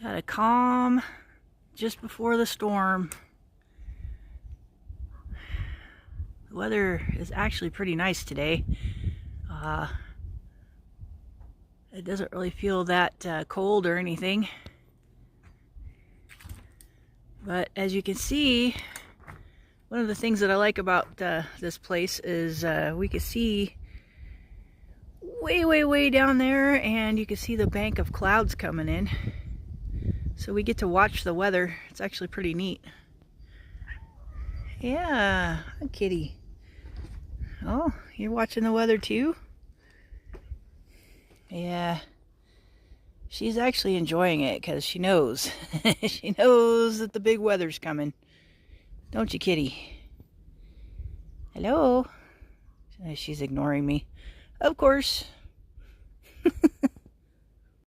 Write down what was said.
Got a calm just before the storm. The weather is actually pretty nice today. It doesn't really feel that cold or anything. But as you can see, one of the things that I like about this place is we can see way down there, and you can see the bank of clouds coming in. So we get to watch the weather. It's actually pretty neat. Yeah, hi kitty. Oh, you're watching the weather too? Yeah. She's actually enjoying it because she knows. She knows that the big weather's coming. Don't you, kitty? Hello? She's ignoring me. Of course.